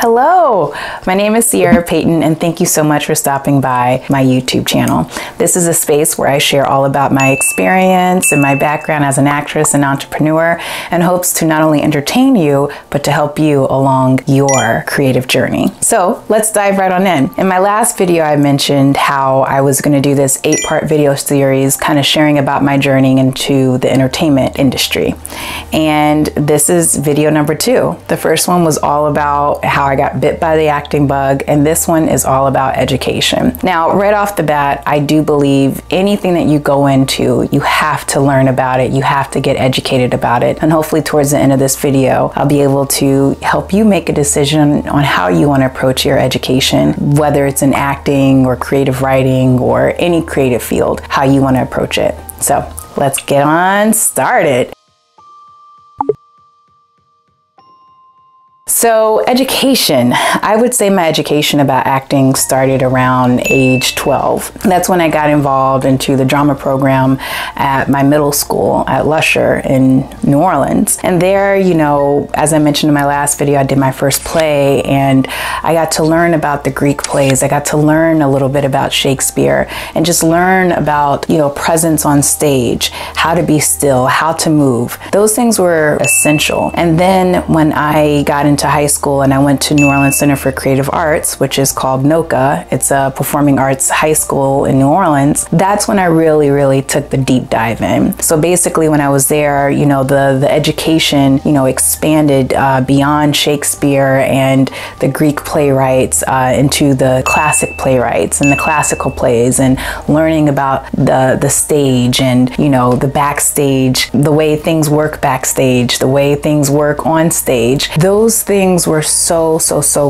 Hello, my name is Sierra Payton and thank you so much for stopping by my YouTube channel. This is a space where I share all about my experience and my background as an actress and entrepreneur and hopes to not only entertain you, but to help you along your creative journey. So let's dive right on in. In my last video, I mentioned how I was going to do this 8-part video series kind of sharing about my journey into the entertainment industry. And this is video number 2. The first one was all about how I got bit by the acting bug, and this one is all about education. Now, right off the bat, I do believe anything that you go into, you have to learn about it, you have to get educated about it, and hopefully towards the end of this video, I'll be able to help you make a decision on how you want to approach your education, whether it's in acting or creative writing or any creative field, how you want to approach it. So let's get on started. So education, I would say my education about acting started around age 12. That's when I got involved into the drama program at my middle school at Lusher in New Orleans. And there, you know, as I mentioned in my last video, I did my first play and I got to learn about the Greek plays. I got to learn a little bit about Shakespeare and just learn about, you know, presence on stage, how to be still, how to move. Those things were essential. And then when I got into high school and I went to New Orleans Center for Creative Arts, which is called NOCA. It's a performing arts high school in New Orleans. That's when I really took the deep dive in. So basically when I was there, you know, the education, you know, expanded beyond Shakespeare and the Greek playwrights into the classic playwrights and the classical plays, and learning about the stage and, you know, the backstage, the way things work backstage, the way things work on stage. Those things were so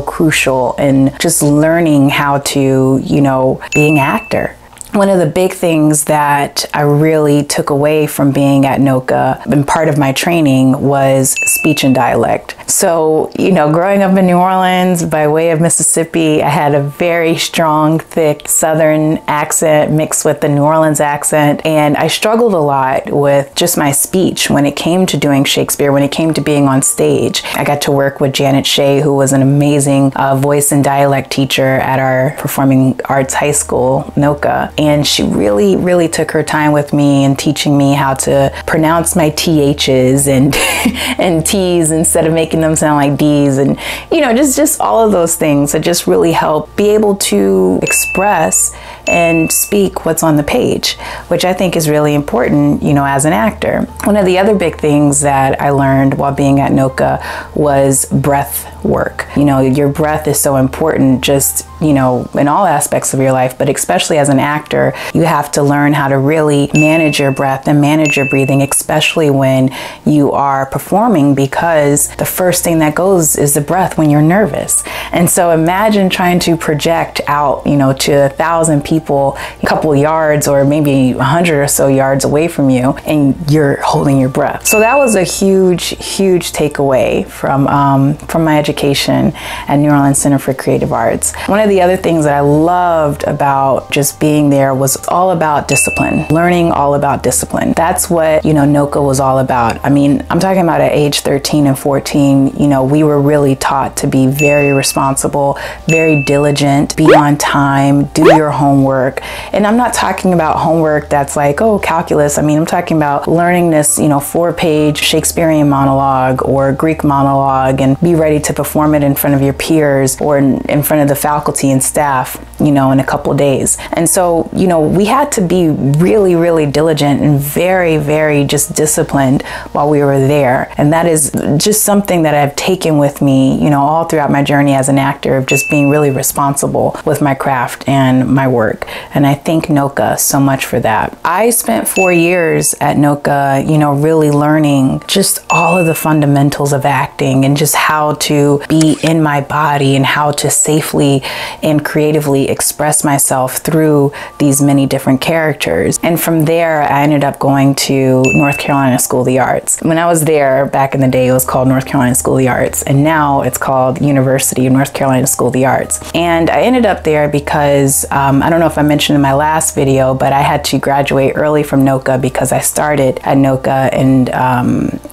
crucial in just learning how to, you know, being an actor. One of the big things that I really took away from being at NOCA and part of my training was speech and dialect. So, you know, growing up in New Orleans by way of Mississippi, I had a very strong, thick Southern accent mixed with the New Orleans accent. And I struggled a lot with just my speech when it came to doing Shakespeare, when it came to being on stage. I got to work with Janet Shea, who was an amazing voice and dialect teacher at our performing arts high school, NOCA. And she really took her time with me and teaching me how to pronounce my THs and and T's instead of making them sound like D's, and, you know, just all of those things that just really help be able to express and speak what's on the page, which I think is really important, you know, as an actor. One of the other big things that I learned while being at NOCA was breath work. You know, your breath is so important just, you know, in all aspects of your life, but especially as an actor, you have to learn how to really manage your breath and manage your breathing, especially when you are performing, because the first thing that goes is the breath when you're nervous. And so imagine trying to project out, you know, to 1,000 people, a couple yards or maybe 100 or so yards away from you, and you're holding your breath. So that was a huge takeaway from my education at New Orleans Center for Creative Arts. One of the other things that I loved about just being there was all about discipline, learning all about discipline. That's what, you know, NOCA was all about. I mean, I'm talking about at age 13 and 14, you know, we were really taught to be very responsible, very diligent, be on time, do your homework. And I'm not talking about homework that's like, oh, calculus. I mean, I'm talking about learning this, you know, 4-page Shakespearean monologue or Greek monologue and be ready to perform it in front of your peers or in front of the faculty and staff, you know, in a couple of days. And so, you know, we had to be really diligent and very just disciplined while we were there. And that is just something that I've taken with me, you know, all throughout my journey as an actor, of just being really responsible with my craft and my work. And I thank NOCA so much for that. I spent 4 years at NOCA, you know, really learning just all of the fundamentals of acting and just how to be in my body and how to safely and creatively express myself through these many different characters. And from there, I ended up going to North Carolina School of the Arts. When I was there back in the day, it was called North Carolina School of the Arts, and now it's called University of North Carolina School of the Arts. And I ended up there because I don't don't know if I mentioned in my last video, but I had to graduate early from NOCA because I started at NOCA and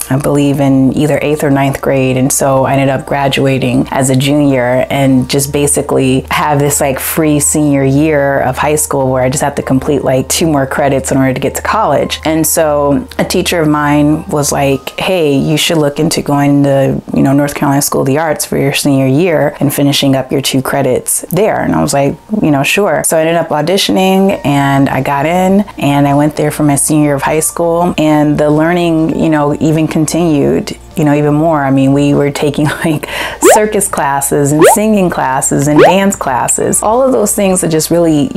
I believe in either 8th or 9th grade. And so I ended up graduating as a junior and just basically have this like free senior year of high school where I just have to complete like 2 more credits in order to get to college. And so a teacher of mine was like, hey, you should look into going to, North Carolina School of the Arts for your senior year and finishing up your 2 credits there. And I was like, sure. So I ended up auditioning and I got in and I went there for my senior year of high school, and the learning, even continued, even more. I mean, we were taking like circus classes and singing classes and dance classes, all of those things that just really,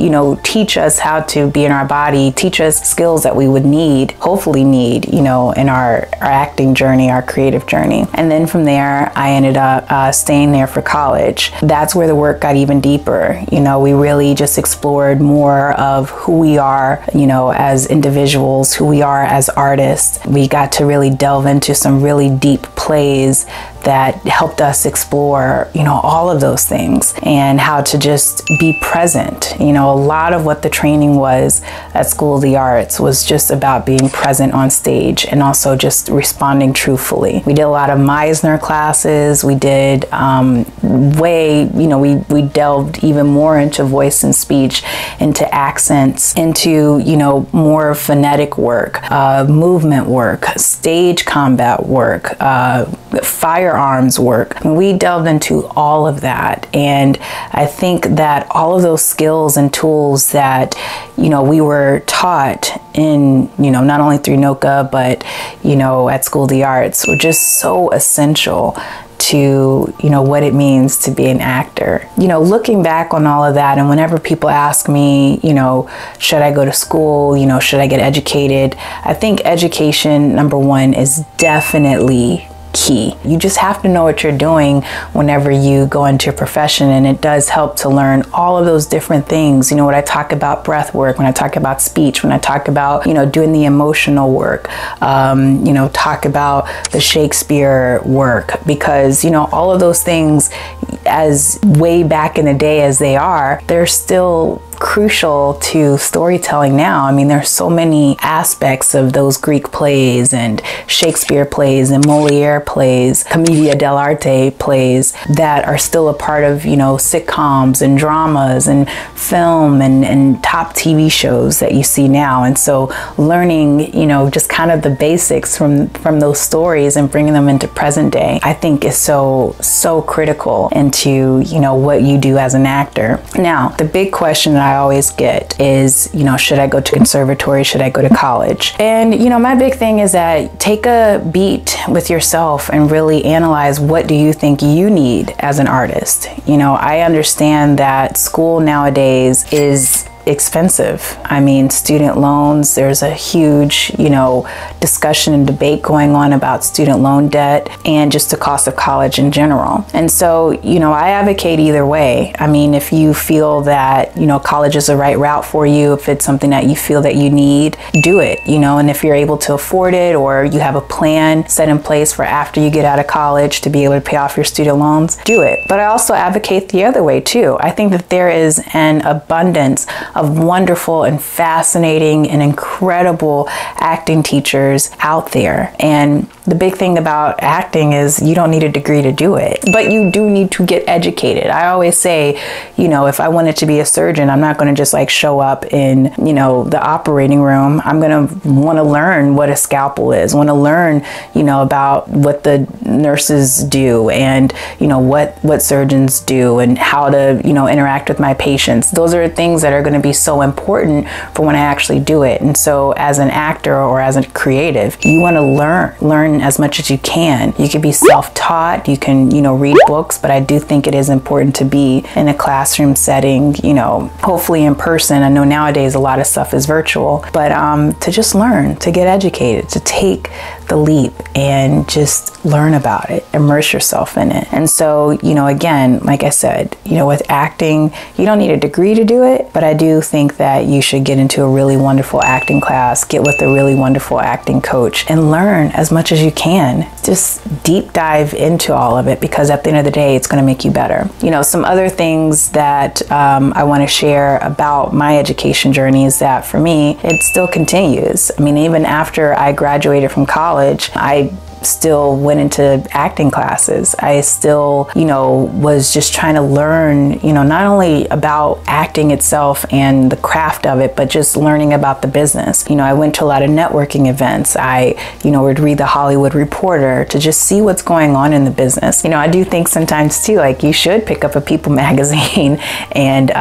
teach us how to be in our body, teach us skills that we would need, hopefully need, in our acting journey, our creative journey. And then from there, I ended up staying there for college. That's where the work got even deeper. We really just explored more of who we are, as individuals, who we are as artists. We got to really delve into some really deep plays that helped us explore, all of those things and how to just be present. A lot of what the training was at School of the Arts was just about being present on stage and also just responding truthfully. We did a lot of Meisner classes. We did we delved even more into voice and speech, into accents, into, more phonetic work, movement work, stage combat work, firearms work. We delved into all of that, and I think that all of those skills and tools that we were taught in not only through NOCA but at School of the Arts were just so essential to what it means to be an actor. Looking back on all of that, and whenever people ask me, should I go to school, should I get educated, I think education, number one, is definitely key. You just have to know what you're doing whenever you go into a profession, and it does help to learn all of those different things. When I talk about breath work, when I talk about speech, when I talk about doing the emotional work, talk about the Shakespeare work, because all of those things, as way back in the day as they are, they're still crucial to storytelling now. I mean, there's so many aspects of those Greek plays and Shakespeare plays and Moliere plays, Commedia dell'arte plays that are still a part of, sitcoms and dramas and film and top TV shows that you see now. And so learning, just kind of the basics from those stories and bringing them into present day, I think is so critical into, what you do as an actor. Now, the big question that I always get is, should I go to conservatory? Should I go to college? And, my big thing is that take a beat with yourself and really analyze, what do you think you need as an artist? I understand that school nowadays is expensive. I mean, student loans, there's a huge, discussion and debate going on about student loan debt and just the cost of college in general. And so, I advocate either way. I mean, if you feel that, college is the right route for you, if it's something that you feel that you need, do it, and if you're able to afford it, or you have a plan set in place for after you get out of college to be able to pay off your student loans, do it. But I also advocate the other way too. I think that there is an abundance of wonderful and fascinating and incredible acting teachers out there. And the big thing about acting is you don't need a degree to do it, but you do need to get educated. I always say, if I wanted to be a surgeon, I'm not going to just like show up in, the operating room. I'm going to want to learn what a scalpel is, want to learn, about what the nurses do and, what surgeons do and how to, interact with my patients. Those are things that are going to be so important for when I actually do it. And so as an actor or as a creative, you want to learn as much as you can. You can be self-taught, you can, read books, but I do think it is important to be in a classroom setting, hopefully in person. I know nowadays a lot of stuff is virtual, but to just learn, to get educated, to take the leap and just learn about it, immerse yourself in it. And so, you know, again, like I said, you know, with acting, you don't need a degree to do it, but I do think that you should get into a really wonderful acting class, get with a really wonderful acting coach, and learn as much as you can. Just deep dive into all of it, because at the end of the day, it's going to make you better. You know, some other things that I want to share about my education journey is that for me, it still continues. I mean, even after I graduated from college, I still went into acting classes. I still, you know, was just trying to learn, you know, not only about acting itself and the craft of it, but just learning about the business. You know, I went to a lot of networking events. I, you know, would read the Hollywood Reporter to just see what's going on in the business. You know, I do think sometimes too, like, you should pick up a People magazine and,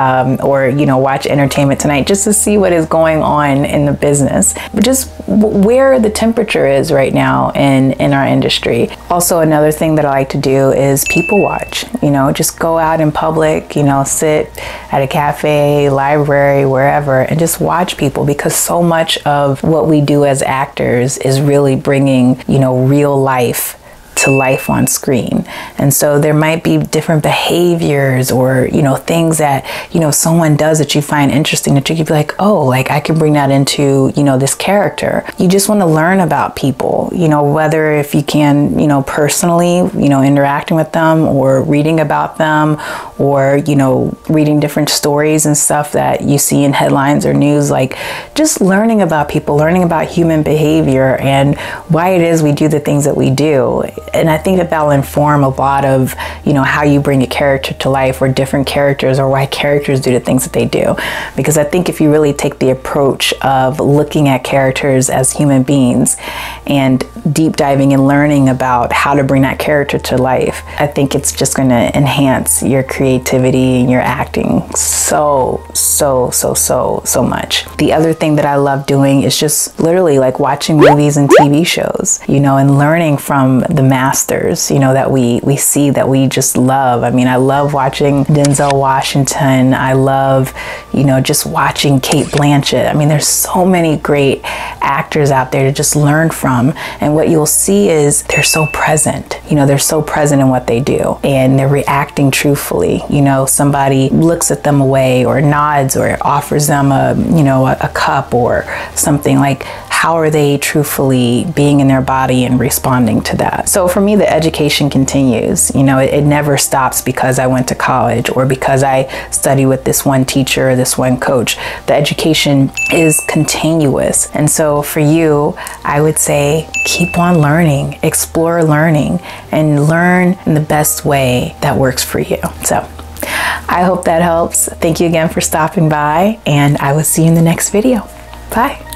or, you know, watch Entertainment Tonight just to see what is going on in the business, just where the temperature is right now in our industry. Also, another thing that I like to do is people watch. You know, just go out in public, you know, sit at a cafe, library, wherever, and just watch people, because so much of what we do as actors is really bringing, you know, real life to life on screen. And so there might be different behaviors or, you know, things that, you know, someone does that you find interesting that you could be like, oh, like I can bring that into, you know, this character. You just want to learn about people, you know, whether if you can, you know, personally, you know, interacting with them or reading about them or, you know, reading different stories and stuff that you see in headlines or news, like just learning about people, learning about human behavior and why it is we do the things that we do. And I think that that'll inform a lot of, you know, how you bring a character to life, or different characters, or why characters do the things that they do. Because I think if you really take the approach of looking at characters as human beings and deep diving and learning about how to bring that character to life, I think it's just going to enhance your creativity and your acting so much. The other thing that I love doing is just literally like watching movies and TV shows, you know, and learning from the masters, you know, that we see, that we just love. I mean, I love watching Denzel Washington. I love, you know, just watching Cate Blanchett. I mean, there's so many great actors out there to just learn from. And what you'll see is they're so present. You know, they're so present in what they do, and they're reacting truthfully. You know, somebody looks at them away or nods or offers them a, you know, a cup or something. Like, how are they truthfully being in their body and responding to that? So for me, the education continues. You know, it never stops because I went to college or because I studied with this one teacher or this one coach. The education is continuous. And so for you, I would say keep on learning, explore learning, and learn in the best way that works for you. So I hope that helps. Thank you again for stopping by, and I will see you in the next video. Bye.